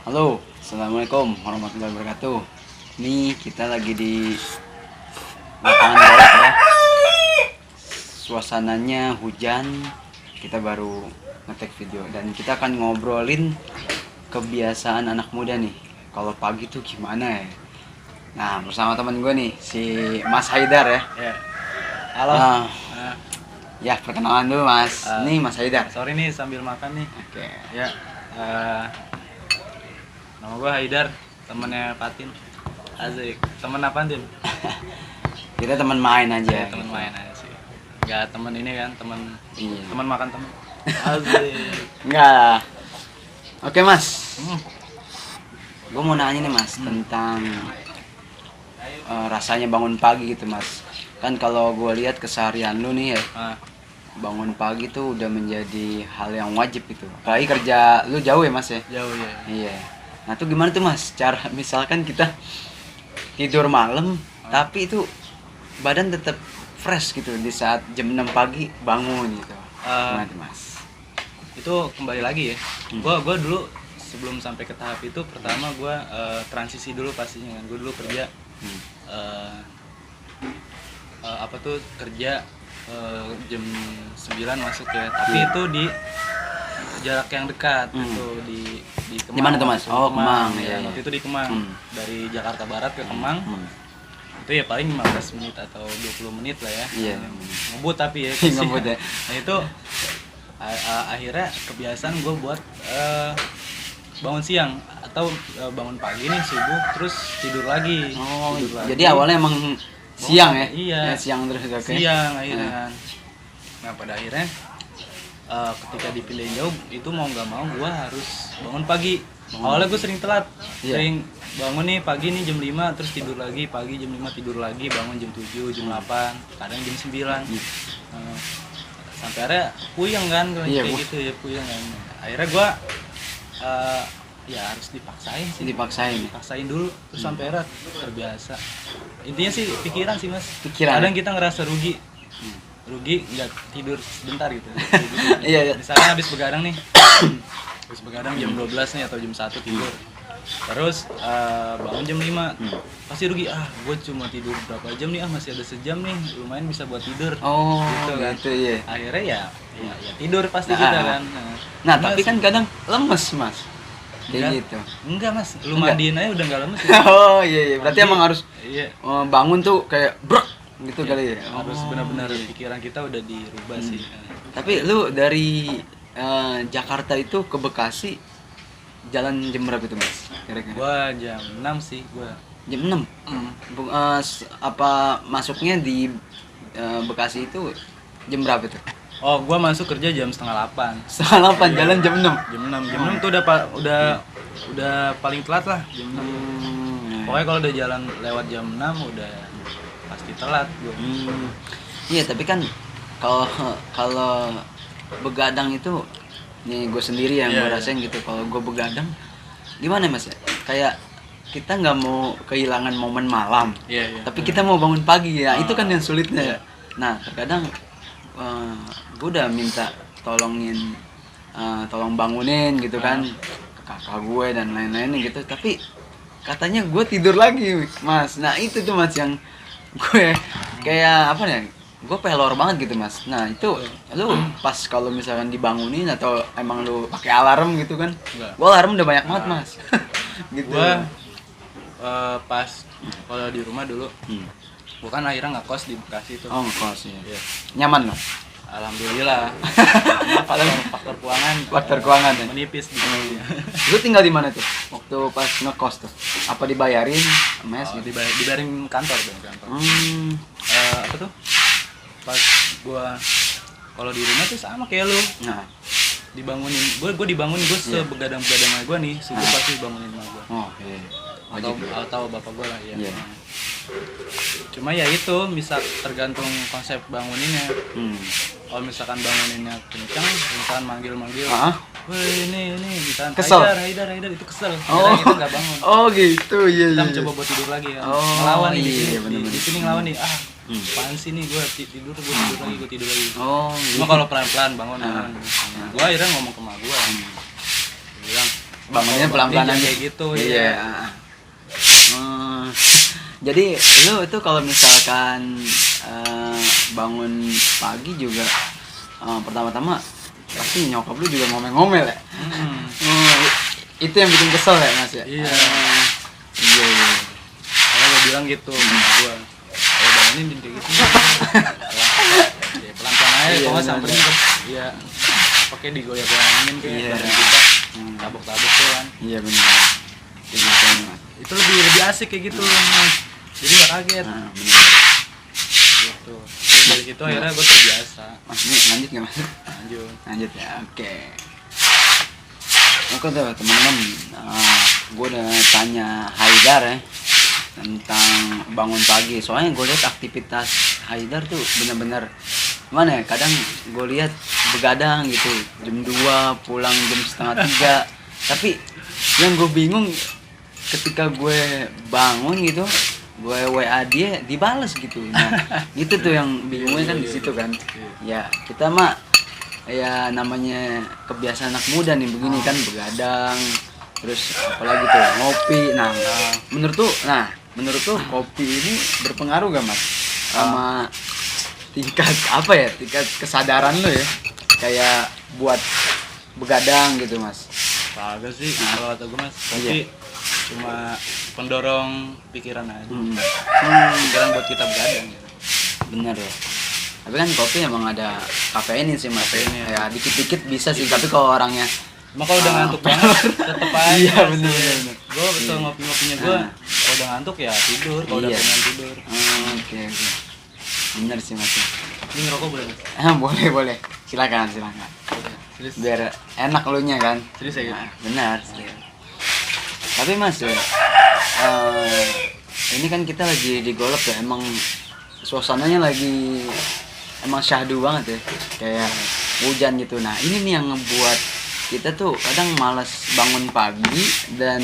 Halo, assalamualaikum warahmatullahi wabarakatuh. Ini kita lagi di lapangan golf ya. Suasananya hujan. Kita baru ngetek video dan kita akan ngobrolin kebiasaan anak muda nih. Kalau pagi tuh gimana ya? Nah, bersama teman gue nih, si Mas Haidar ya. Ya. Halo. Ya, perkenalan dulu Mas. Ini Mas Haidar. Sorry nih sambil makan nih. Oke. Ya. Nama gue Haidar, temennya Patin. Asik. Temen apaan, Tin? Kita teman main aja. Ya, temen gitu. main aja sih. Enggak temen ini kan, temen Iya. temen makan temen. Asik. Enggak. Oke Mas, gue mau nanya nih Mas tentang rasanya bangun pagi gitu Mas. Kan kalau gue lihat keseharian lu nih ya, bangun pagi tuh udah menjadi hal yang wajib gitu. Apalagi kerja lu jauh ya Mas ya. Jauh ya. Iya. Nah tuh gimana tuh Mas? Cara misalkan kita tidur malam, tapi itu badan tetap fresh gitu di saat jam 6 pagi bangun gitu. Gimana tuh Mas? Itu kembali lagi ya. Gua dulu sebelum sampai ke tahap itu, pertama gua transisi dulu pastinya kan. Gua dulu kerja apa tuh kerja jam 9 masuk ya. Tapi itu di jarak yang dekat itu di Kemang. Di mana tuh Mas? Oh, Kemang ya. ya. Waktu itu di Kemang. Dari Jakarta Barat ke Kemang. Itu ya paling 15 menit atau 20 menit lah ya. Iya. Ngebut tapi ya. Ngebut ya. Nah itu akhirnya kebiasaan gue buat bangun siang atau bangun pagi nih subuh terus tidur lagi. Oh, tidur lagi. jadi awalnya emang siang ya? Iya. Ya, siang terus oke. Siang akhirnya kan. Nah pada akhirnya ketika dipindahin jauh itu mau nggak mau gue harus bangun pagi. Awalnya gue sering telat, sering bangun nih pagi nih jam 5 terus tidur lagi, pagi jam 5 tidur lagi, bangun jam 7, jam 8, kadang jam 9. Sampai akhirnya puyeng kan kayak gitu ya, puyeng kan. Akhirnya gue ya harus dipaksain sih. Dipaksain dulu terus sampai akhirnya terbiasa. Intinya sih pikiran sih Mas. Kadang kita ngerasa rugi nggak tidur sebentar gitu. Iya. Misalnya habis begadang nih. Habis begadang jam 12 nih atau jam 1 tidur. Terus bangun jam 5. Pasti rugi. Gue cuma tidur berapa jam nih? Masih ada sejam nih. Lumayan bisa buat tidur. Oh, gitu kan. gitu iya. Akhirnya ya tidur pasti kita kan. Nah, tapi kan kadang lemes, Mas. Kayak gitu. Enggak, Mas. Lu mandiin aja udah enggak lemes. Oh, iya. Berarti emang harus bangun tuh kayak brek gitu kali ya. Harus benar-benar pikiran kita udah dirubah sih. Tapi lu dari Jakarta itu ke Bekasi jalan jam berapa itu Mas? Kira-kira? Gua jam 6 sih gua. Jam 6? Apa masuknya di Bekasi itu jam berapa itu? Oh, gua masuk kerja jam setengah 8. Setengah 8, jalan jam 6? Jam 6 tuh udah paling telat lah jam 6. Pokoknya kalau udah jalan lewat jam 6 udah pasti telat gua. Iya, tapi kan kalau begadang itu nih gue sendiri yang gue rasain gitu. Kalau gue begadang gimana Mas ya, kayak kita nggak mau kehilangan momen malam, tapi kita mau bangun pagi ya. Itu kan yang sulitnya. Nah terkadang gue udah minta tolong bangunin gitu kan ke kakak gue dan lain-lain gitu, tapi katanya gue tidur lagi Mas. Nah itu tuh Mas yang gue kayak apa ya, gue pelor banget gitu Mas. Nah itu lu pas kalau misalkan dibangunin atau emang lu pakai alarm gitu kan? Gue alarm udah banyak banget Mas. Gitu. Gue pas kalau di rumah dulu, gue kan akhirnya ngekos di Bekasi tuh. Oh ngekos ya. Nyaman loh. Alhamdulillah. Faktor keuangan ya? Menipis di sini. Lu tinggal di mana tuh waktu pas ngekos tuh? Apa dibayarin mes gitu? Dibayarin kantor dong, kantor. Apa tuh? Pas gua kalau di rumah tuh sama kayak lu. Nah, dibangunin. Gua dibangunin, gua sebegadang-begadang sama gua nih, subuh pasti bangunin sama gua. Oh, iya. Atau bapak gua lah ya. Cuma ya itu bisa tergantung konsep banguninnya. Kalau misalkan banguninnya kencang, misalkan manggil-manggil, woi ini misalkan kesel. Haidar itu kesel. Kita nggak bangun. Oh gitu, iya. Kita mencoba buat tidur lagi kan. Ngelawan nih di sini ngelawan nih. Apaan sih nih gue tidur lagi. Oh. Cuma kalau pelan-pelan bangun. Gue akhirnya ngomong ke emak gue. Bilang bangunnya pelan-pelan aja kayak gitu. Iya. Hmm, jadi lu itu kalau misalkan bangun pagi juga pertama-tama pasti nyokap lu juga ngomel-ngomel ya. Itu yang bikin kesel ya Mas ya. Iya. Iya. Karena gue bilang gitu sama gue, kalau bangunin jangan kayak gitu. Ya pelan-pelan aja, Iya, kalau nggak benar. samperin ke, ya pakai digoyang-goyangin kayak Iya. bareng kita, tabuk-tabuk tuh kan. Iya benar. Kayak gitu, Mas. Itu lebih asik kayak gitu, Mas. Jadi nggak kaget. Benar. Gitu. Terus dari situ akhirnya gue terbiasa. Mas ini lanjut nggak Mas? Lanjut. Lanjut ya, oke. Oke tuh teman-teman, gue udah tanya Haidar ya tentang bangun pagi. Soalnya gue lihat aktivitas Haidar tuh benar-benar mana ya? Kadang gue lihat begadang gitu, jam 2 pulang jam setengah 3. Tapi yang gue bingung ketika gue bangun gitu, gue WA dia dibales gitu. Nah, gitu tuh yang bingungnya kan di situ kan. Ya kita mah ya namanya kebiasaan anak muda nih begini kan begadang terus apalagi tuh ngopi. Menurut tuh kopi ini berpengaruh gak Mas sama tingkat tingkat kesadaran lo ya kayak buat begadang gitu Mas? Kagak sih, kalau kata gue Mas, kopi cuma pendorong pikiran aja. Pikiran buat kita begadang gitu. Bener ya. Tapi kan kopi emang ada kafein sih Mas. Kafeinnya. Ya dikit-dikit bisa sih, tapi kalau orangnya Cuma kalau udah ngantuk banget, tetep aja. Iya, Mas. bener. Gue betul ngopi-ngopinya gue, kalau udah ngantuk ya tidur, kalau udah Iya. pengen tidur. Oke. Bener sih Mas. Ini ngerokok boleh Mas? Boleh. Silakan. Serius? Biar enak lu nya kan. Serius ya gitu? Nah, benar. Tapi Mas ya, ini kan kita lagi di Golep ya, emang suasananya lagi emang syahdu banget ya, kayak hujan gitu. Nah ini nih yang ngebuat kita tuh kadang malas bangun pagi dan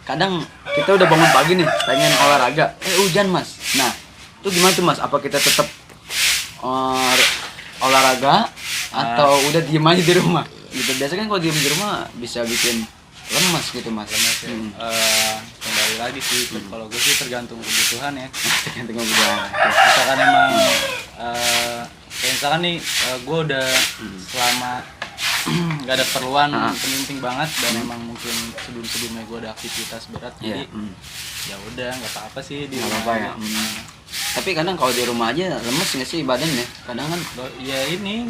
kadang kita udah bangun pagi nih pengen olahraga, hujan Mas. Nah itu gimana tuh Mas? Apa kita tetap olahraga atau udah diem aja di rumah? Gitu. Biasanya kan kalau diem di rumah bisa bikin lemas gitu Mas. Lemas ya. Kembali lagi sih, kalau gue sih tergantung kebutuhan ya. Tergantung kebutuhan. Misalkan emang kayak misalkan nih gue udah selama nggak ada keperluan penting banget dan emang mungkin sebelumnya gue ada aktivitas berat, jadi ya udah nggak apa-apa sih di Nggak rumah apa-apa ya. aja. Tapi kadang kalau di rumah aja lemes nggak sih badannya? Kadang kan Ya ini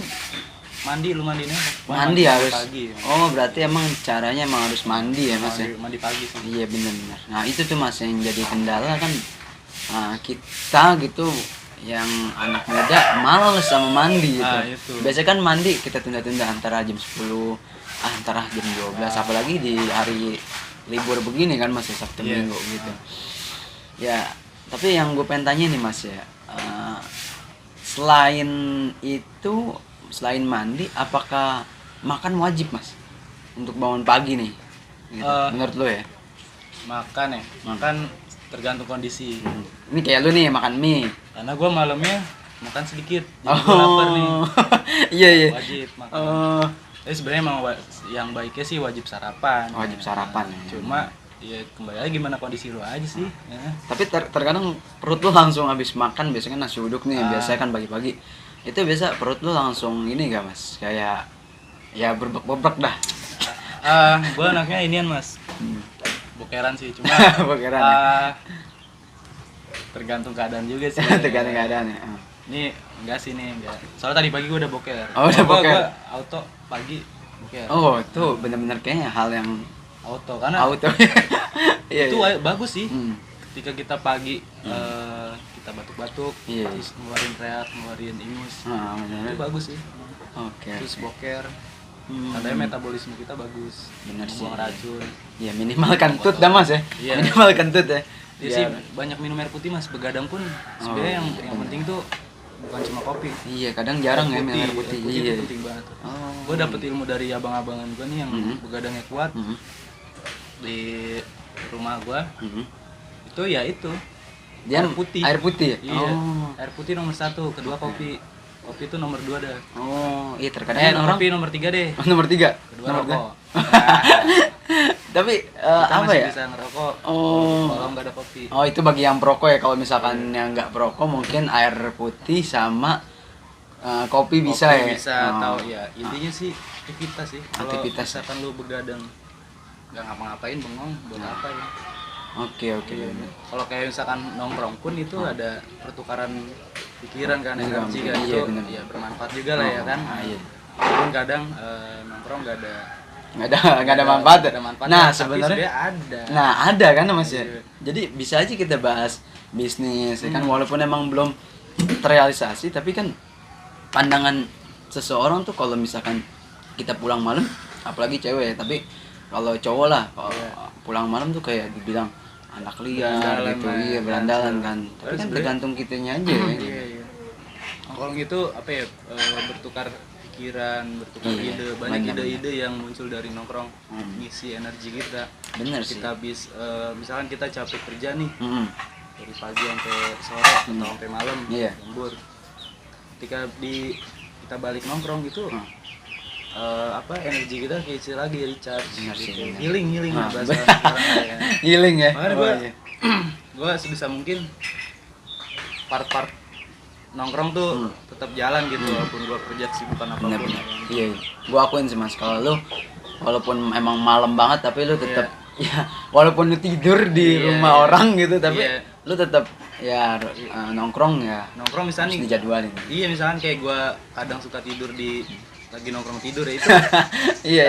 mandi, lu mandinya mandi harus. pagi. Oh berarti emang caranya emang harus mandi ya Mas ya? Mandi pagi sih. Iya benar-benar. Nah itu tuh Mas yang jadi kendala kan kita gitu yang anak muda males sama mandi gitu. Itu. Biasanya kan mandi kita tunda-tunda antara jam 10, antara jam 12, apalagi di hari libur begini kan Mas, Sabtu Minggu gitu. Ya, tapi yang gue pengen tanya nih Mas ya, selain itu, selain mandi, apakah makan wajib Mas untuk bangun pagi nih? Gitu. Menurut lo ya? Makan tergantung kondisi. Ini kayak lu nih makan mie. Karena gue malamnya makan sedikit, jadi gue lapar nih. Iya. Wajib makan. Tapi sebenarnya emang yang baiknya sih wajib sarapan. Wajib sarapan. Cuma ya kembali lagi gimana kondisi lu aja sih. Ya. Tapi terkadang perut lu langsung habis makan, biasanya nasi uduk nih, biasanya kan pagi-pagi. Itu biasa perut lu langsung ini gak Mas? Kayak ya berbek-berbek dah. Gue anaknya inian Mas. Bokeran sih, cuma Bokeran. Tergantung keadaan juga sih. Tergantung keadaan ya. Ini enggak sih nih, enggak. Soalnya tadi pagi gue udah boker. Oh, udah boker. Gua auto pagi boker. Oh, itu benar-benar kayaknya hal yang Auto karena auto. Iya. itu bagus sih. Ketika kita pagi kita batuk-batuk, Iya. terus ngeluarin reak, ngeluarin ingus. Benar. Itu bagus sih. Oke. Terus boker. Tandanya metabolisme kita bagus. Benar sih. Buang racun. Ya minimal kentut dah Mas ya. Iya. Minimal kentut ya. Dia sih banyak minum air putih Mas. Begadang pun sebenarnya yang penting tuh bukan cuma kopi. Iya, kadang jarang ya minum air putih. Itu Iya. penting banget. Gue dapet ilmu dari abang-abangan gue nih yang begadangnya kuat di rumah gue. Itu ya itu. Dia air putih. Air putih. Ya? Iya. Air putih nomor 1, kedua kopi. Kopi itu nomor 2 dah. Oh, iya terkadang Nomor orang kopi nomor 3 deh. nomor 3. Kedua rokok. Tapi Kita apa masih ya? bisa ngerokok Oh. kalau nggak ada kopi. Oh, itu bagi yang perokok ya. Kalau misalkan yang nggak perokok mungkin air putih sama kopi bisa Kopi ya. bisa Oh. atau ya intinya sih aktivitas sih. Kalau Aktivitas. misalkan lu begadang nggak ngapa-ngapain bengong buat apa ya? Oke. Kalau kayak misalkan nongkrong pun itu ada pertukaran pikiran kan, Iya, energi kan, iya, itu bener. ya bermanfaat juga lah ya kan. Iya. Walaupun kadang nongkrong nggak ada Nggak ada manfaat. nggak ada manfaat, Nah, tapi sebenarnya ada. nah, ada kan Mas ya. Iya. Jadi bisa aja kita bahas bisnis ya kan, walaupun emang belum terrealisasi, tapi kan pandangan seseorang tuh kalau misalkan kita pulang malam, apalagi cewek ya, tapi kalau cowok lah kalau pulang malam tuh kayak dibilang anak liar Berandalan gitu, lah, iya ya, berandalan kan. Tapi Terus kan sebenarnya- tergantung kitanya aja ya. Iya. Nongkrong itu apa ya, bertukar pikiran, bertukar Iya, ide, banyak banyak. ide-ide yang muncul dari nongkrong, ngisi energi kita. Bener sih. Kita habis misalkan kita capek kerja nih Mm-mm. dari pagi sampai sore atau sampai malam, Iya. lembur. Ketika kita balik nongkrong gitu, apa energi kita keisi lagi, recharge, Benar sih, gitu. benar. Healing Ah, bahasa sekarang ya. Healing ya. Makanya Oh, iya. gue sebisa mungkin part-part nongkrong tuh tetap jalan gitu walaupun gue kerja kesibukan apapun. Bener. Iya. Gua akuin sih Mas, kalau lu walaupun emang malam banget tapi lu tetap ya walaupun lu tidur di Iya, rumah iya. orang gitu tapi Iya. lu tetap ya nongkrong ya Nongkrong harus misalnya nih, dijadwalin. iya misalkan kayak gue kadang suka tidur lagi nongkrong tidur ya itu Iya.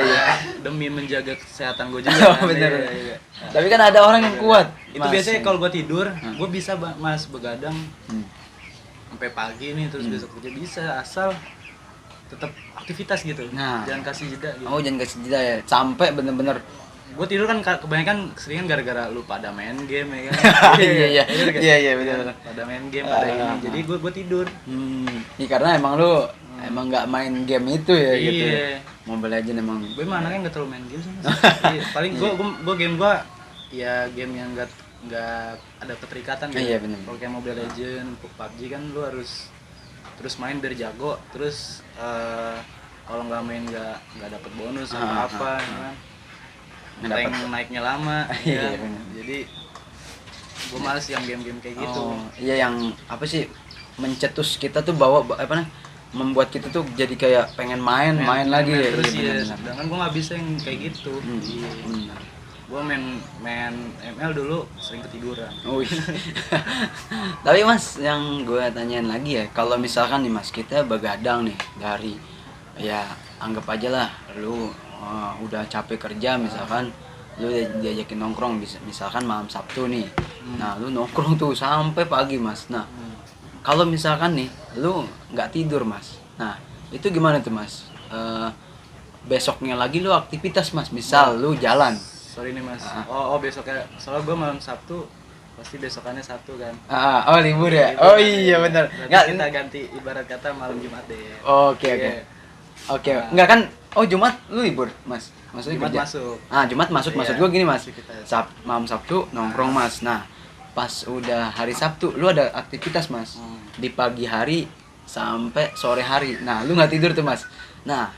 demi menjaga kesehatan gue juga. Oh, bener. Iya. Tapi kan ada orang yang kuat. Itu Mas. biasanya kalau gue tidur, gue bisa Mas begadang Hmm. sampai pagi nih terus besok kerja bisa asal tetap aktivitas gitu. Nah. Jangan kasih jeda gitu. Oh, jangan kasih jeda ya. Sampai bener-bener Gue tidur kan kebanyakan keseringan gara-gara lu pada main game ya kan. Iya. Bener kan? Iya, bener. Pada main game pada ini. Jadi gue tidur. Iya, karena emang lu emang nggak main game itu ya gitu. Iya. Mobile Legends emang Gue emang anaknya nggak terlalu main game sih. Mas. Iya, paling gue game gue ya game yang nggak ada keterikatan gitu. Iya, bener. Kalau kayak Mobile Legends, PUBG kan lu harus terus main biar jago, terus kalau nggak main nggak dapet bonus atau apa ya kan. Nggak Rank dapet. naiknya lama. Iya, ya. bener. Jadi gue males yang game-game kayak gitu. Oh, iya yang apa sih mencetus kita tuh membuat kita tuh jadi kayak pengen main lagi ya. Terus Iya, ya, bener-bener. sedangkan gue nggak bisa yang kayak gitu. Iya. Bener. Gue main ML dulu sering ketiduran. Wih. Tapi Mas, yang gue tanyain lagi ya, kalau misalkan nih Mas, kita begadang nih dari ya anggap aja lah lu udah capek kerja misalkan lu diajakin nongkrong misalkan malam Sabtu nih. Nah, lu nongkrong tuh sampai pagi Mas. Nah, kalau misalkan nih lu nggak tidur Mas. Nah, itu gimana tuh Mas? Besoknya lagi lu aktivitas Mas, misal lu jalan. Sorry nih Mas. Oh besoknya, soalnya gue malam Sabtu pasti besokannya Sabtu kan. Oh libur ya? Oh iya benar. Berarti kita ganti ibarat kata malam Jumat deh. Oke. Iya. Oke. Enggak kan? Oh Jumat lu libur, Mas. Maksudnya Jumat kerja? masuk. Jumat masuk. Iya, Maksud gua gini, Mas. aktivitas. Malam Sabtu nongkrong, Mas. Nah, pas udah hari Sabtu lu ada aktivitas, Mas. Di pagi hari sampai sore hari. Nah, lu nggak tidur tuh, Mas. Nah,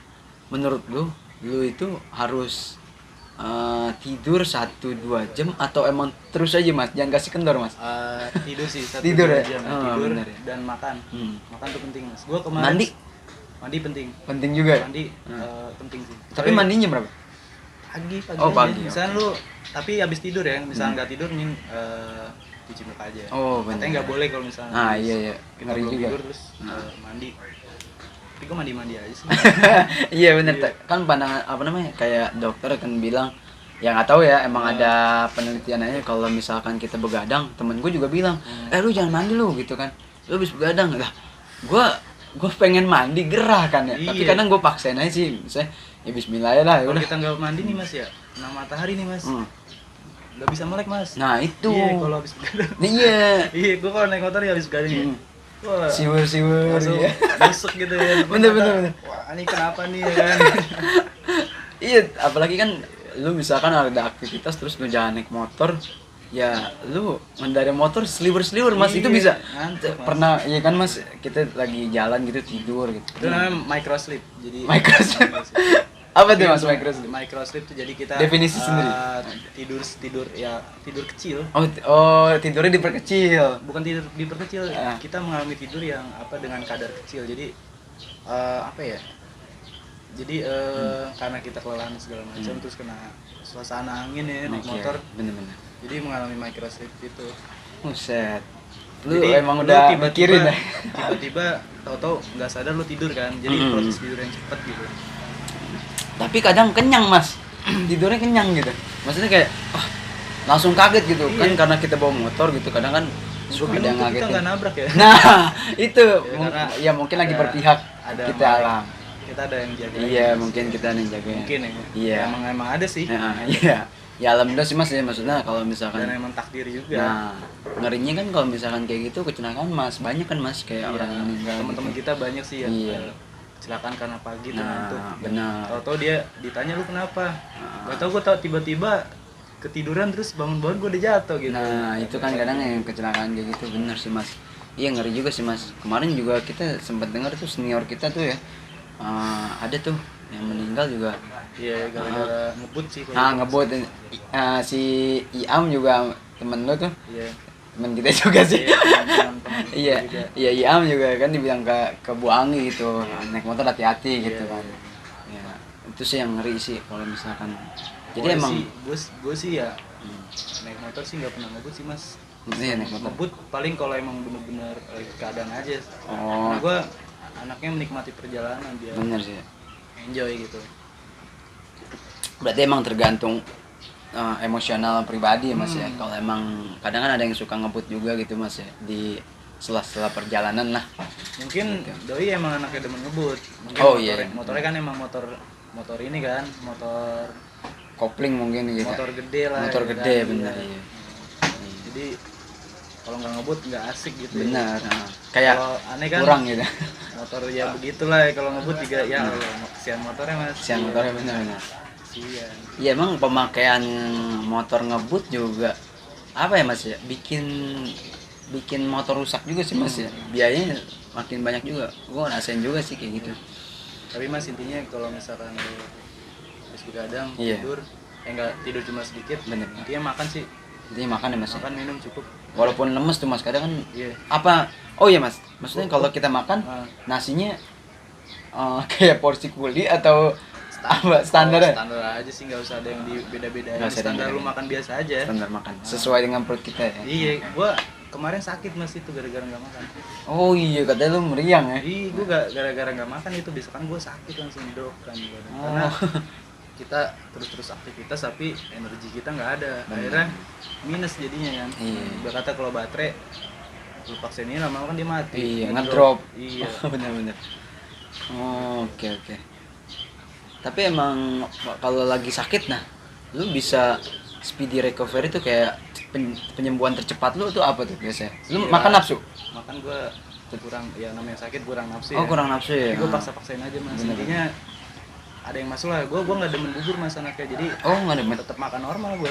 menurut lu itu harus tidur 1-2 jam atau emang terus aja Mas, jangan kasih kendor Mas. Tidur sih 1-2 Tidur ya? jam. Oh, Tidur bener ya. dan makan. Hmm. Makan tuh penting Mas. Gua kemarin mandi penting. Penting juga. Mandi penting sih. Tapi mandinya berapa? pagi Oh, aja. pagi, Misalnya lu tapi habis tidur ya, misalnya nggak tidur nih cuci muka aja. Oh, bener. Katanya nggak boleh kalau misalnya. Iya. Kita Ngeri belum juga. tidur terus mandi. Tapi gua mandi aja sih. Iya bener. Kan pandangan apa namanya kayak dokter kan bilang ya nggak tahu ya emang ada penelitiannya kalau misalkan kita begadang, temen gue juga bilang lu jangan mandi lu gitu kan, lu habis begadang lah gue pengen mandi gerah kan ya, tapi Iya. kadang gue paksain aja sih misalnya ya Bismillah ya lah ya Kalau udah. kita nggak mandi nih Mas ya, kena matahari nih Mas. Nggak bisa melek Mas. Nah itu Iya, kalau habis begadang. iya Iya, gua kalau naik motor ya habis begadang ya. Wah, siwur langsung ya. busuk gitu ya. Bener. Wah, ini kenapa nih ya kan? Iya, apalagi kan lu misalkan ada aktivitas terus lu jalan naik motor, ya lu mengendarai motor seliwer Mas, itu Iya, bisa. ngantuk, Mas. Pernah iya kan Mas, kita lagi jalan gitu tidur gitu. Itu namanya micro sleep. Jadi Microsoft. Apa tuh Tapi Mas untuk microsleep? Microsleep tuh jadi kita Definisi sendiri. tidur ya tidur kecil. Oh, tidurnya diperkecil. Bukan tidur diperkecil, Ah. kita mengalami tidur yang apa dengan kadar kecil. Jadi apa ya? Jadi karena kita kelelahan segala macam terus kena suasana angin ya naik Oke, motor. bener-bener. Jadi mengalami microsleep itu. Buset. Lu Jadi emang lu udah tiba-tiba mikirin ya? tiba-tiba tahu-tahu nggak sadar lu tidur kan. Jadi proses tidur yang cepat gitu. Tapi kadang kenyang Mas. Tidurnya kenyang gitu. Maksudnya kayak langsung kaget gitu kan Iya. karena kita bawa motor gitu. Kadang kan suka ada yang Kita ngagetin. nggak nabrak ya. Nah, itu karena ya mungkin lagi ada- berpihak ada kita alam. Kita ada yang jaga. Iya, mungkin kita yang jaga. Mungkin ya. Iya. Emang ada sih. Nah, iya. Ya alhamdulillah sih Mas ya, maksudnya kalau misalkan Dan emang takdir juga. nah, ngerinya kan kalau misalkan kayak gitu kecelakaan Mas, banyak kan Mas kayak orang yang meninggal. Teman-teman gitu. kita banyak sih yang Iya. kecelakaan karena pagi tuh Nah, ngantuk. benar. Tahu-tahu dia ditanya lu kenapa? Gak tau, gue tau tiba-tiba ketiduran terus bangun-bangun gue udah jatuh gitu. Nah, itu kan kadang yang kecelakaan kayak gitu bener sih Mas. Iya ngeri juga sih Mas. Kemarin juga kita sempat dengar tuh senior kita tuh ya, ada tuh yang meninggal juga. Iya, gara-gara ngebut sih. kalau Nah gitu. ngebut si Iam juga temen lo tuh, Iya. temen kita juga sih. Iya, teman-teman Iya, juga. iya Iam juga kan dibilang ke Bu Anggi gitu, naik motor hati-hati gitu Iya, kan. Ya, itu sih yang ngeri sih kalau misalkan. Jadi Pokoknya emang sih, gue sih ya naik motor sih nggak pernah ngebut sih mas. iya naik motor. Ngebut paling kalau emang bener-bener lagi keadaan aja. Oh, Karena gue anaknya menikmati perjalanan dia, bener sih. enjoy gitu. Berarti emang tergantung emosional pribadi ya Mas ya. Kalau emang kadang kan ada yang suka ngebut juga gitu Mas ya di sela-sela perjalanan lah. Mungkin doi emang anaknya demen ngebut. Mungkin Oh, iya. motornya kan emang motor ini kan, motor Kopling mungkin gitu. motor gede lah. Motor ya gede kan, bener iya. iya. Jadi kalau nggak ngebut nggak asik gitu. Benar. Kayak Kalau aneh kan kurang gitu. motor ya begitulah ya, kalau ngebut juga ya Allah, kesian motornya mas. Siang motornya benar. Kesian. Iya emang pemakaian motor ngebut juga apa ya Mas ya? Bikin motor rusak juga sih Mas ya. Biayanya makin banyak juga. Gua ngerasain juga sih kayak gitu. Tapi mas intinya kalau misalkan lu habis begadang Iya. tidur, nggak tidur cuma sedikit, Bener. intinya makan sih, Intinya makan ya Mas ya. makan minum cukup. Walaupun lemes tuh Mas kadang kan Iya. apa? Oh iya Mas, maksudnya kalau kita makan Ah. nasinya kayak porsi kuli atau apa standarnya? Standar aja sih, nggak usah ada yang beda-bedain. Nggak usah ada yang Standar lu beda-bedain. makan biasa aja. Standar makan sesuai dengan perut kita ya. Iya, gua kemarin sakit mas itu gara-gara nggak makan. Oh iya katanya lu meriang ya. Iya, gua gara-gara nggak makan itu bisa kan gua sakit langsung drop kan gua. Karena Oh. kita terus aktivitas tapi energi kita nggak ada, akhirnya minus jadinya kan. Iya. Berkata kalau baterai lu paksain ini lama-lama kan dia mati. Iya, ngedrop. Iya. Bener-bener. Oh, oke. Tapi emang kalau lagi sakit nah, lu bisa speedy recovery tuh kayak penyembuhan tercepat lu tuh apa tuh biasanya? Lu Iya. makan nafsu? Makan gua kurang, ya namanya sakit kurang nafsu Oh, ya. kurang nafsu ya. Jadi gua paksa-paksain aja mas. Bener. Intinya ada yang masuk lah. Gua nggak demen bubur mas anaknya, jadi Oh, enggak ada. tetap makan normal gua.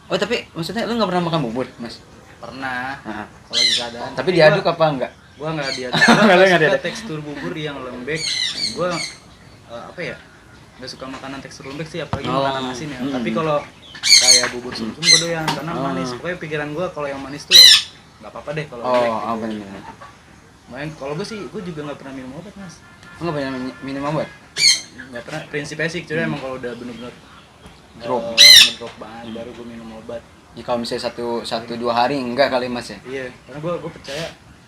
Oh, tapi maksudnya lu nggak pernah makan bubur, Mas? Pernah Nah, kalau lagi keadaan. tapi diaduk apa enggak? Gua nggak diaduk. Nggak, Gua nggak suka diaduk. tekstur bubur yang lembek. Gua apa ya? Nggak suka makanan tekstur lembek sih, apalagi Oh. makanan asin ya. Hmm. Tapi kalau kayak bubur sumsum gua doyan karena Oh. manis. Pokoknya pikiran gua kalau yang manis tuh nggak apa-apa deh kalau Oh, lembek. oh benar. Main kalau gua sih gua juga nggak pernah minum obat mas. Lu nggak pernah minum obat? Nggak pernah. Prinsipnya sih, cuma emang kalau udah bener-bener Drop. ngedrop banget baru gua minum obat. Ya kalau misalnya satu dua hari enggak kali Mas ya? Iya, karena gua percaya,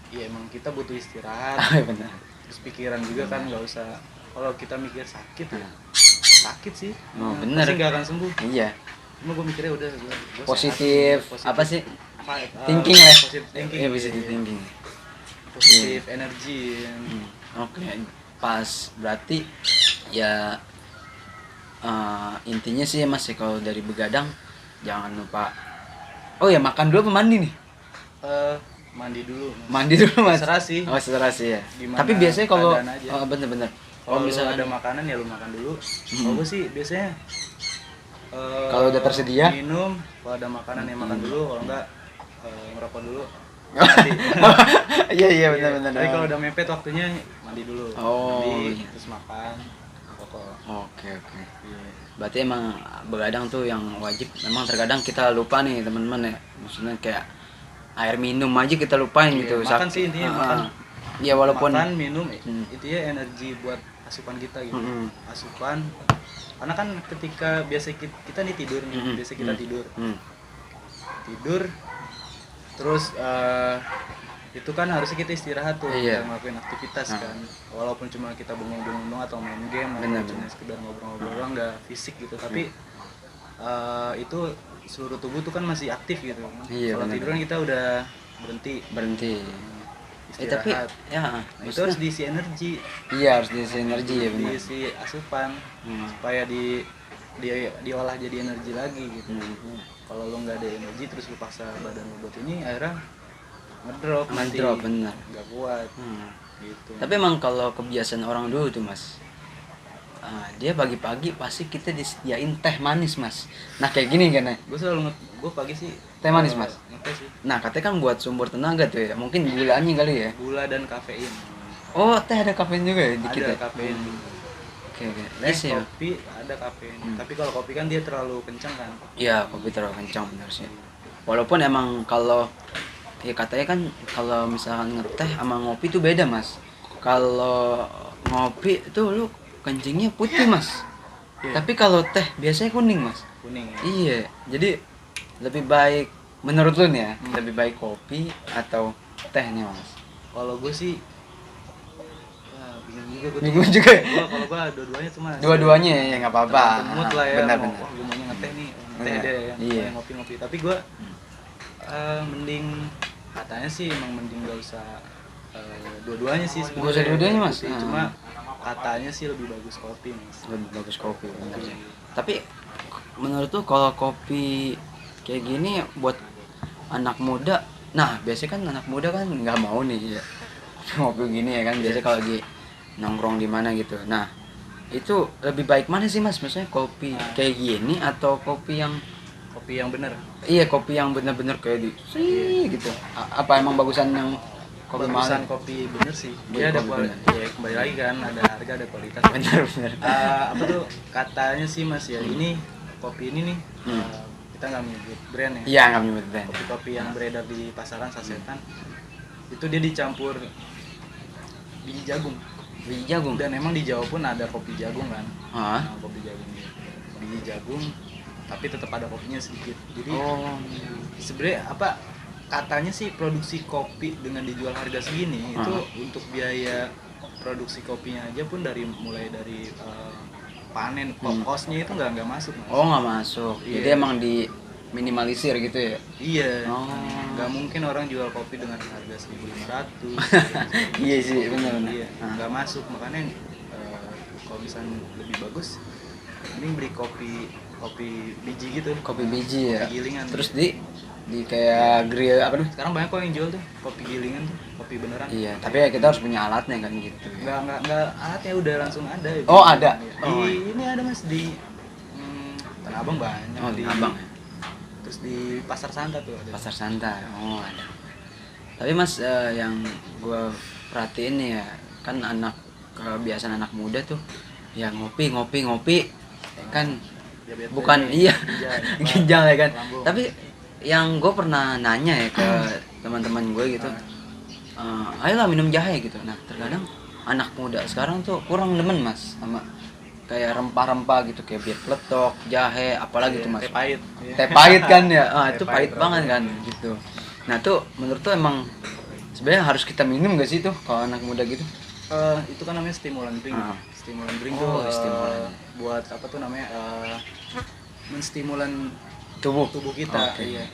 iya emang kita butuh istirahat. Ah, benar. Terus pikiran juga kan nggak usah, kalau kita mikir sakit ya sakit sih. Oh, Nah, bener. pasti nggak akan sembuh. Iya. Cuma gue mikirnya udah gua Positif, sehat. apa sih? Apa, Thinking lah. positive thinking. Iya, positive thinking. Positif energi. Oke, pas berarti ya intinya sih ya Mas ya, kalau dari begadang jangan lupa. Oh ya makan dulu apa mandi nih? Mandi dulu. Mandi dulu Mas. Terserah sih. Oh terserah sih ya. Gimana Tapi biasanya kalau keadaan aja. bener-bener. Kalau misalnya ada makanan ya lu makan dulu. Kalau gue sih biasanya Kalau udah tersedia? minum, kalau ada makanan ya makan dulu, kalau enggak ngerokok dulu. Iya benar-benar. Tapi kalau udah mepet waktunya mandi dulu. Oh, Mandi iya. terus makan. alkohol. Oke. Iya. Berarti emang begadang tuh yang wajib. Memang terkadang kita lupa nih teman-teman ya. Maksudnya kayak air minum aja kita lupain Iya, gitu. makan sih intinya, makan. Ya walaupun Makan, minum, Hmm. itu ya energi buat asupan kita gitu. Mm-mm. Asupan, karena kan ketika biasa kita nih tidur nih, Mm-mm. biasa kita tidur, Hmm. terus itu kan harusnya kita istirahat tuh, Iya. kita ngelakuin aktivitas Ah. kan, walaupun cuma kita bengong-bengong doang atau main game Benar, atau cuma benar. sekedar ngobrol-ngobrol doang, nggak fisik gitu, tapi itu seluruh tubuh tuh kan masih aktif gitu. Iya, Kalau benar. tidur kan kita udah berhenti Tapi istirahat. ya Nah, itu maksudnya- harus diisi energi, iya harus diisi energi ya benar. diisi asupan supaya diolah jadi energi lagi gitu. Kalau lo nggak ada energi terus lu paksa badan lo buat ini, akhirnya ngedrop Benar. nggak kuat gitu. Tapi emang kalau kebiasaan orang dulu tuh mas, dia pagi-pagi pasti kita disediain teh manis mas. Nah kayak gini kan ya. Gue pagi sih Teh manis, Mas? ngeteh sih, Nah katanya kan buat sumber tenaga tuh ya. Mungkin gulanya kali ya. gula dan kafein. Oh teh ada kafein juga ya dikit Ada ya? kafein. Oke. Teh, Yes ya. kopi ada kafein. Tapi kalau kopi kan dia terlalu kencang kan. Iya kopi terlalu kencang benar sih. Walaupun emang kalau ya katanya kan kalau misalkan ngeteh sama ngopi tuh beda mas. Kalau ngopi tuh lu kencingnya putih mas. Iya. Tapi kalau teh biasanya kuning mas. Kuning ya. Iya. Jadi lebih baik menurut lu nih ya, lebih baik kopi atau teh nih mas? Kalau gue sih bingung juga gue. Bingung juga ya? Kalau gue dua-duanya cuma Dua-duanya ya nggak apa-apa. tergantung mood lah ya. Benar. Wah, gue maunya ngeteh nih, ngeteh Benar. deh yang Iya. yang ngopi-ngopi. Tapi gue mending, katanya sih emang mending gak usah dua-duanya sih sebenarnya. Nggak usah dua-duanya, Mas. Putih. Cuma katanya sih lebih bagus kopi mas. Lebih bagus kopi benar sih. Tapi menurut tuh kalau kopi kayak gini buat anak muda, nah biasanya kan anak muda kan nggak mau nih ya ngopi gini ya kan, biasanya kalau lagi nongkrong di mana gitu. Nah itu lebih baik mana sih mas, maksudnya kopi kayak gini atau kopi yang Kopi yang bener. iya kopi yang bener-bener kayak di gitu. Apa emang bagusan yang kopi Bagusan mahal? kopi bener sih. Iya, Dia ada kopi ya kembali lagi kan, ada harga ada kualitas. Bener. Apa tuh katanya sih mas ya, ini kopi ini nih kita nggak menyebut brand ya. Iya nggak menyebut brand. Kopi-kopi yang beredar di pasaran sasetan itu dia dicampur biji jagung. Biji jagung. Dan emang di Jawa pun ada kopi jagung kan. Hah? Nah, kopi jagung biji jagung, tapi tetap ada kopinya sedikit. Jadi Oh. sebenarnya apa katanya sih, produksi kopi dengan dijual harga segini itu untuk biaya produksi kopinya aja pun mulai dari panen kosnya itu nggak masuk mas. Oh nggak masuk. Jadi Iya. emang di minimalisir gitu ya. Iya. Oh. Nggak mungkin orang jual kopi dengan harga 1.500. Iya sih benar. Iya. Nggak masuk, makanya kalau misalnya lebih bagus, mending beli kopi biji gitu. Kopi biji ya. Kopi gilingan. Terus di kayak grill apa tuh? Sekarang banyak kok yang jual tuh kopi gilingan tuh, kopi beneran. Iya. Tapi ya kita harus punya alatnya kan gitu. Nggak alatnya udah langsung ada. Oh, ada? Di, Oh. ini ada mas di Tanah Abang banyak. Oh di Abang ya. Terus di Pasar Santa tuh ada. Pasar Santa. Oh ada. Tapi mas yang gue perhatiin nih ya kan kebiasaan anak muda tuh ya ngopi kan Diabetes, bukan iya ginjal ya kan. lambung. Tapi yang gue pernah nanya ya ke teman-teman gue gitu, ayolah minum jahe gitu. Nah terkadang anak muda sekarang tuh kurang demen mas sama kayak rempah-rempah gitu kayak bir peletok, jahe, apalagi tuh mas. Teh pahit. Teh pahit kan ya, Teh itu pahit pahit banget kan gitu. Nah tuh menurut tuh emang sebenarnya harus kita minum gak sih tuh kalau anak muda gitu? Itu kan namanya stimulan drink. Stimulan drink Oh, tuh stimulan. buat apa tuh namanya, menstimulan Tubuh. tubuh kita. Oke. Iya.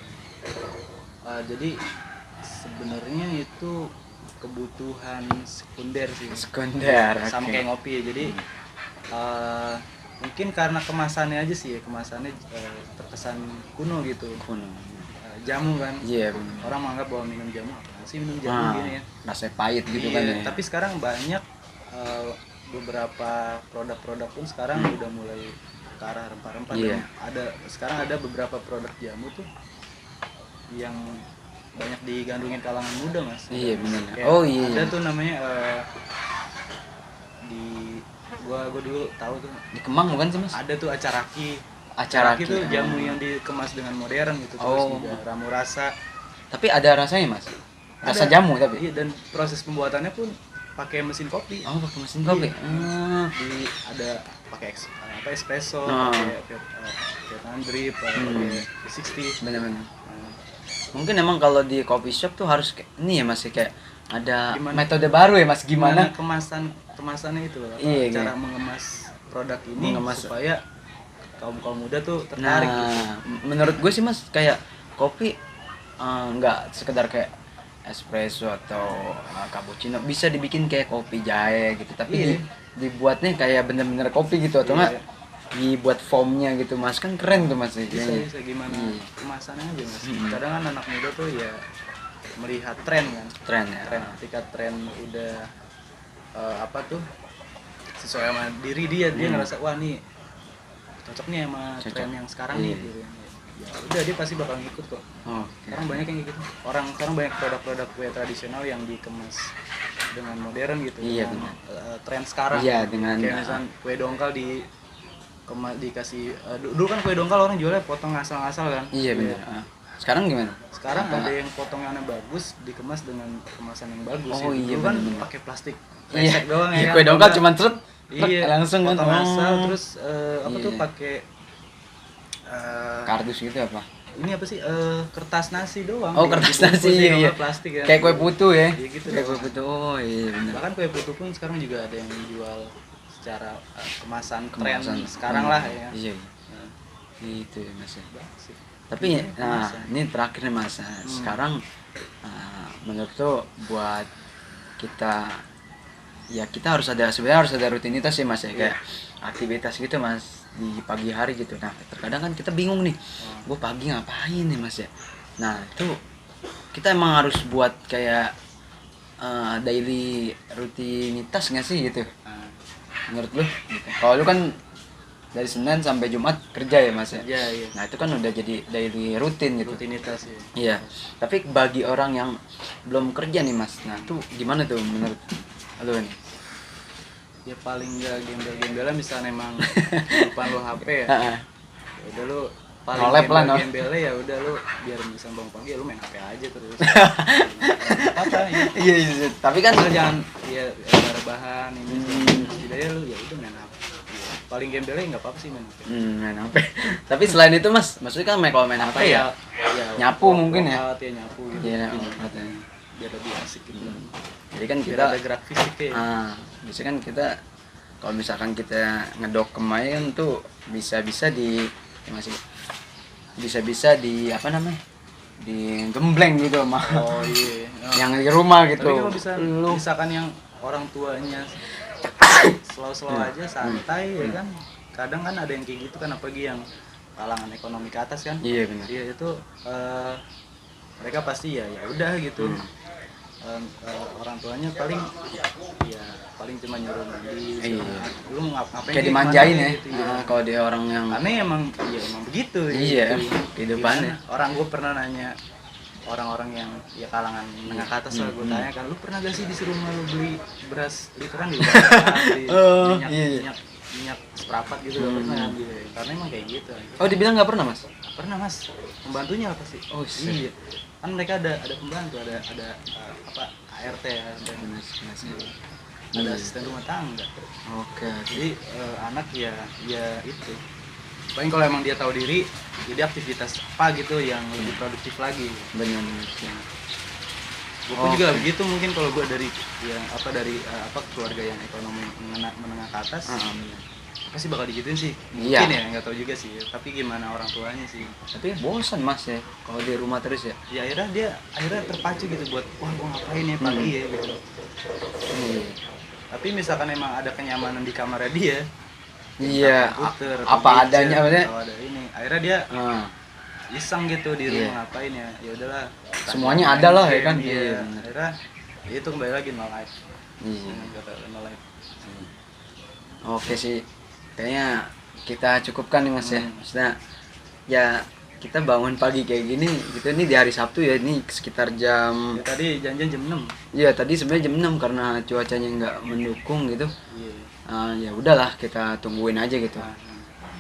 Jadi sebenarnya itu kebutuhan sekunder sih. Sekunder, Sama oke. kayak ngopi ya. Jadi mungkin karena kemasannya aja sih ya, kemasannya terkesan kuno gitu. Kuno. Jamu kan. Iya benar. Orang menganggap bahwa minum jamu apa sih, minum jamu gini ya. Rasanya pahit gitu Iya, kan ya. tapi sekarang banyak beberapa produk-produk pun sekarang udah mulai ke arah rempah-rempah. Iya. Dan sekarang ada beberapa produk jamu tuh yang banyak digandrungin kalangan muda mas. Iya benar. Kayak Oh iya. ada tuh namanya di gua dulu tahu tuh Di Kemang bukan sih mas? ada tuh acaraki. Acaraki. Itu jamu yang dikemas dengan modern gitu, terus juga ramu rasa. Tapi ada rasanya mas? Rasa Ada. jamu tapi? Iya, dan proses pembuatannya pun pakai mesin kopi. Oh pakai mesin kopi. Iya. Ada pakai espresso, pakai Vietnam drip, pakai 60. Bener-bener. Mungkin emang kalau di coffee shop tuh harus kayak ini ya mas, kayak ada metode baru ya mas, gimana kemasannya itu loh, iya, cara gitu. mengemas produk ini supaya kaum muda tuh tertarik gitu. Menurut gue sih mas, kayak kopi nggak sekedar kayak espresso atau cappuccino, bisa dibikin kayak kopi jahe gitu, tapi dibuatnya kayak bener-bener kopi gitu, atau enggak dibuat foamnya gitu mas, kan keren tuh mas. Bisa gimana kemasannya aja mas. Kadang kan anak muda tuh ya melihat tren kan, tren ketika tren udah apa tuh sesuai sama diri dia ngerasa wah nih cocok nih sama tren yang sekarang nih gitu. Ya udah dia pasti bakal ngikut kok. Sekarang banyak yang gitu. Sekarang banyak produk-produk kue tradisional yang dikemas dengan modern gitu. Dengan tren sekarang. Iya, dengan kayak misalnya kue dongkal dikasih dulu kan kue dongkal orang jualnya potong ngasal-ngasal kan. Iya benar. Sekarang gimana? Sekarang ada yang potongannya bagus dikemas dengan kemasan yang bagus. Oh iya, dulu kan pakai plastik resek doang ya. Kue dongkal cuma seret langsung kan. Potong ngasal terus apa tuh pakai kardus gitu apa? Ini apa sih kertas nasi doang. Oh kertas nasi iya. Plastik ya. Kayak kue putu ya. Iya gitu. Kayak kue putu. Oh iya benar. Bahkan kue putu pun sekarang juga ada yang dijual secara kemasan tren sekarang lah ya. Iya. Gitu ya mas. Tapi ini terakhir nih mas. Sekarang menurut tuh buat kita ya kita sebenarnya harus ada rutinitas ya mas ya, kayak aktivitas gitu mas di pagi hari gitu. Nah terkadang kan kita bingung nih, gue pagi ngapain nih mas ya. Nah itu kita emang harus buat kayak daily rutinitas nggak sih gitu menurut lu gitu. Kalau lu kan dari Senin sampai Jumat kerja ya mas ya. Iya. Nah itu kan udah jadi daily rutin gitu. Rutinitas ya. Iya. Tapi bagi orang yang belum kerja nih mas, nah itu gimana tuh menurut lu nih? Ya paling nggak gembel-gembelan misalnya emang depan lu HP ya. Ya udah lu paling gembel-gembelnya ya udah lu biar bisa bangun pagi ya lu main HP aja terus. Apa ya? Iya. Tapi kan jangan ya rebahan ini setidaknya lu ya udah main HP. Paling gembelnya nggak apa-apa sih main HP. Main HP. Tapi selain itu mas, maksudnya kan kalau main HP ya nyapu mungkin ya. Nyapu gitu. Iya, biar lebih asik gitu. Jadi kan kita ada gerak fisik ya. Biasanya kan kita kalau misalkan kita ngedokem aja kan tuh bisa-bisa di ya masih bisa-bisa di apa namanya? Digembleng gitu mah. Oh iya. Yang di rumah gitu. Tapi kalau misalkan yang orang tuanya slow aja santai ya kan. Kadang kan ada yang kayak gitu kan, apalagi yang kalangan ekonomi ke atas kan. Iya benar. Iya itu mereka pasti ya udah gitu. Orang tuanya paling cuma nyuruh mandi. Lu ngapain kayak dimanjain ya. Gitu, kalau dia orang yang aneh emang begitu. Iya, gitu. kehidupannya. Gue pernah nanya orang-orang yang ya kalangan menengah ke atas lah, gue tanya kan, lu pernah gak sih disuruh lu beli beras literan di minyak seprapat gitu, gak pernah kan gitu. Karena emang kayak gitu. Oh dibilang nggak pernah mas? Pernah mas, pembantunya apa sih? Oh iya, kan mereka ada pembantu, ada apa ART ya, ada asisten rumah tangga. Oke. Jadi anak ya itu. Paling kalau emang dia tahu diri, jadi aktivitas apa gitu yang lebih produktif lagi. Benar. Gue pun juga begitu mungkin kalau gue dari keluarga yang ekonomi menengah ke atas. Pasti bakal digituin sih. Mungkin ya, nggak tahu juga sih. Tapi gimana orang tuanya sih. Tapi bosan mas ya kalau di rumah terus ya. Ya akhirnya terpacu gitu buat wah gue ngapain ya pagi ya gitu. Tapi misalkan emang ada kenyamanan di kamarnya dia. Iya. Apa adanya maksudnya. Ada ini. Akhirnya dia iseng gitu di rumah ngapain ya. Ya udahlah. Semuanya ada lah ya kan. Iya. Akhirnya itu kembali lagi no life. No life. Oke sih. Kayaknya kita cukupkan nih mas ya. Maksudnya ya kita bangun pagi kayak gini gitu nih di hari Sabtu ya, ini sekitar jam tadi janjian jam 6. Iya tadi sebenarnya jam 6 karena cuacanya nggak mendukung gitu. ya udahlah kita tungguin aja gitu.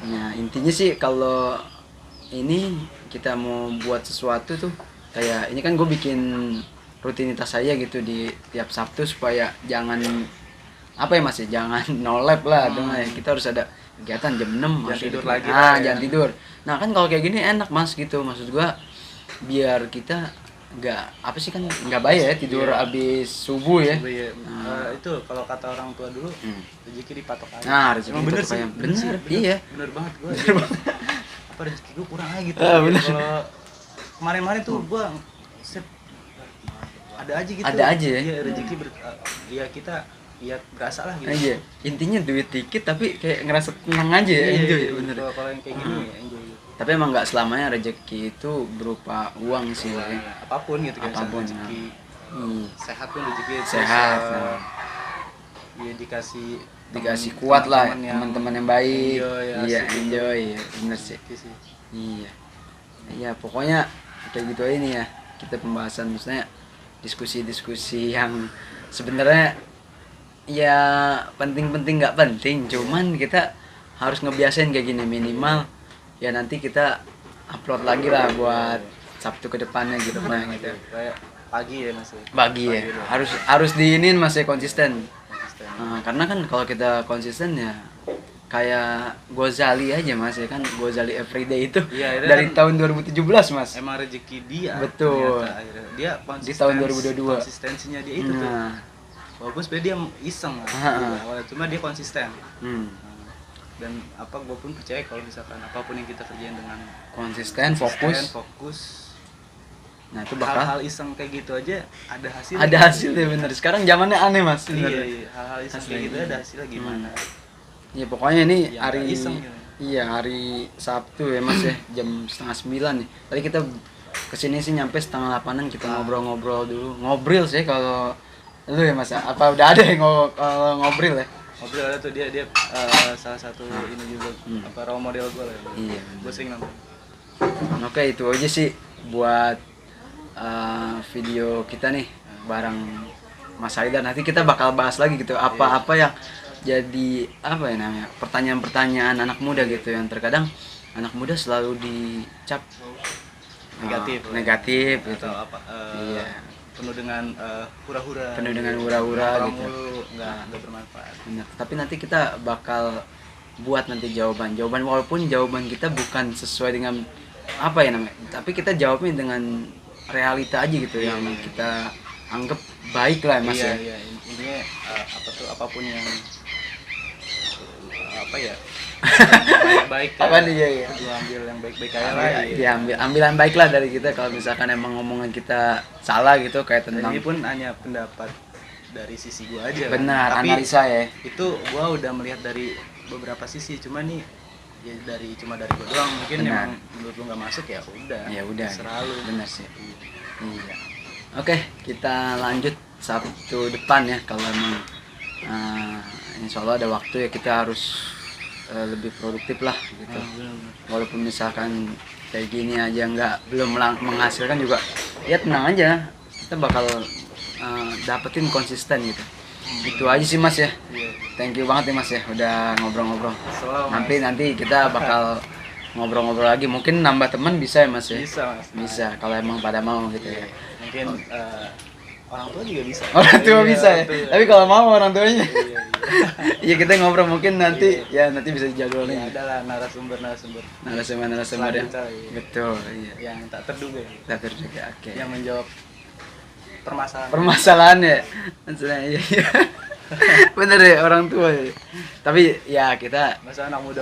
Nah intinya sih kalau ini kita mau buat sesuatu tuh kayak ini kan gue bikin rutinitas saya gitu di tiap Sabtu supaya jangan apa ya Mas ya, jangan nolep lah dong ya. Kita harus ada kegiatan jam 6 Jangan tidur lagi nah lah ya. jangan tidur. Nah kan kalau kayak gini enak Mas gitu, maksud gua biar kita nggak apa sih kan nggak bahaya ya tidur abis subuh ya. Itu kalau kata orang tua dulu rezeki dipatok ayam. Nah rezeki Emang bener dipatok sih, ayam. Bener, iya bener banget gue. Apa rezeki gue kurang aja gitu. Bener. Kalau kemarin-kemarin tuh gue ada aja gitu. Ada aja ya? Iya, rezeki ya kita ya berasa lah gitu. aja intinya duit dikit tapi kayak ngerasa tenang aja ya. Enjoy bener. Kalau yang kayak gini ya enjoy. Tapi emang nggak selamanya rezeki itu berupa uang sih ya. Apapun gitu kan, Apapun, rezeki sehat pun rezeki sehat, ya dikasih kuat lah teman-teman teman-teman yang baik. enjoy, Iya asik gitu. enjoy ya bener sih. sih. Iya iya pokoknya kayak gitu aja nih ya, kita pembahasan misalnya diskusi-diskusi yang sebenarnya ya penting-penting nggak penting, cuman kita harus ngebiasain kayak gini minimal ya nanti kita upload lagi lah buat Sabtu ke depannya gitu gitu. Kayak pagi ya Mas. Bagi ya Pagi dong. harus diinin masih konsisten. Konsisten. Karena kan kalau kita konsisten ya kayak Gozali aja Mas ya kan, Gozali Everyday itu Iya, itu dari kan tahun 2017 Mas. emang rezeki dia. Betul. Ternyata, akhirnya. Dia Di tahun 2022. Konsistensinya dia itu tuh. Nah, Walaupun sebenarnya dia iseng lah. Awalnya, cuma dia konsisten. Dan apa gue pun percaya kalau misalkan apapun yang kita kerjain dengan konsisten, fokus. Nah, itu bakal hal-hal iseng kayak gitu aja ada hasil. ada hasilnya bener. Sekarang zamannya aneh Mas. Bener. Iya, hal-hal iseng kayak gitu ada hasilnya gimana? Ya pokoknya ini Ya, hari nggak iseng gitu. iya hari Sabtu ya Mas ya jam 8:30 nih. Tadi kita kesini sih nyampe 7:30 kita ngobrol-ngobrol dulu. Ngobrol sih kalau lu ya Mas. Apa udah ada yang ngobrol ya? Mobil ada tuh dia salah satu ini juga apa role model gue lah. Iya. Gue sering nonton. Oke, itu aja sih buat video kita nih bareng Mas Haidar. Nanti kita bakal bahas lagi gitu apa-apa yang jadi apa ya namanya pertanyaan-pertanyaan anak muda gitu yang terkadang anak muda selalu dicap negatif gitu. Atau apa? Iya. Penuh dengan hura-hura. Penuh dengan hura-hura gitu. Nggak bermanfaat. Benar. Tapi nanti kita bakal buat nanti jawaban walaupun jawaban kita bukan sesuai dengan apa ya namanya, tapi kita jawabnya dengan realita aja gitu yang kita anggap baik lah Mas ya. Iya, intinya apapun yang apa ya? baik Apa nih ya? Gua ambil yang baik-baik aja lah. Ya ambilan baik lah dari kita kalau misalkan emang ngomongan kita salah gitu kayak tentang Ini pun hanya pendapat dari sisi gua aja. benar Tapi analisa ya. itu gua udah melihat dari beberapa sisi, cuma nih ya cuma dari gua doang. Mungkin Benar. emang menurut lu nggak masuk ya udah. Ya udah. Selalu. Benar sih. Iya. Oke, kita lanjut Sabtu depan ya kalau emang insya Allah ada waktu ya kita harus lebih produktif lah gitu. Walaupun misalkan kayak gini aja belum menghasilkan juga ya tenang aja, kita bakal dapetin konsisten gitu. Itu aja sih Mas ya. Thank you banget ya Mas ya udah ngobrol-ngobrol. Nanti kita bakal ngobrol-ngobrol lagi, mungkin nambah teman bisa ya Mas ya. Bisa Mas. Bisa kalau emang pada mau gitu ya. Mungkin orang tua juga bisa. Orang tua bisa ya. Betul. Tapi kalau mau orang tuanya. Iya. Iya kita ngobrol mungkin nanti ya nanti bisa dijadwalin. Ya, adalah narasumber Narasumber yang selanjutnya, iya. betul iya. yang tak terduga ya. Tak terjaga oke. Yang menjawab Permasalahan ya. Maksudnya iya. Bener ya orang tua ya. Tapi ya kita masa anak muda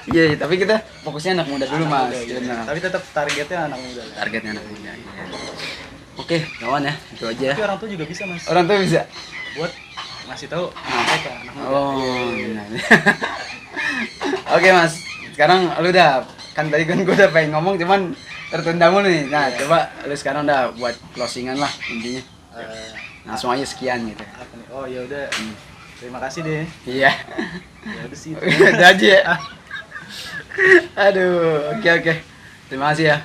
iya tapi kita fokusnya anak muda dulu Mas. gitu. Benar. Tapi tetap targetnya anak muda. Targetnya anak muda. Iya. Oke, kawan ya. Itu aja. Tapi orang tua juga bisa Mas. Orang tua bisa. Buat ngasih tahu mereka anak muda. Oh, benar. Oke Mas, sekarang lu udah kan tadi kan gue udah pengen ngomong cuman tertunda mulu nih. Nah, coba lu sekarang udah buat closingan lah intinya. Langsung aja sekian gitu. Apa nih? Oh ya udah. Terima kasih deh. Iya. Ya udah sih. Udah aja ya. Aduh, oke. Terima kasih ya.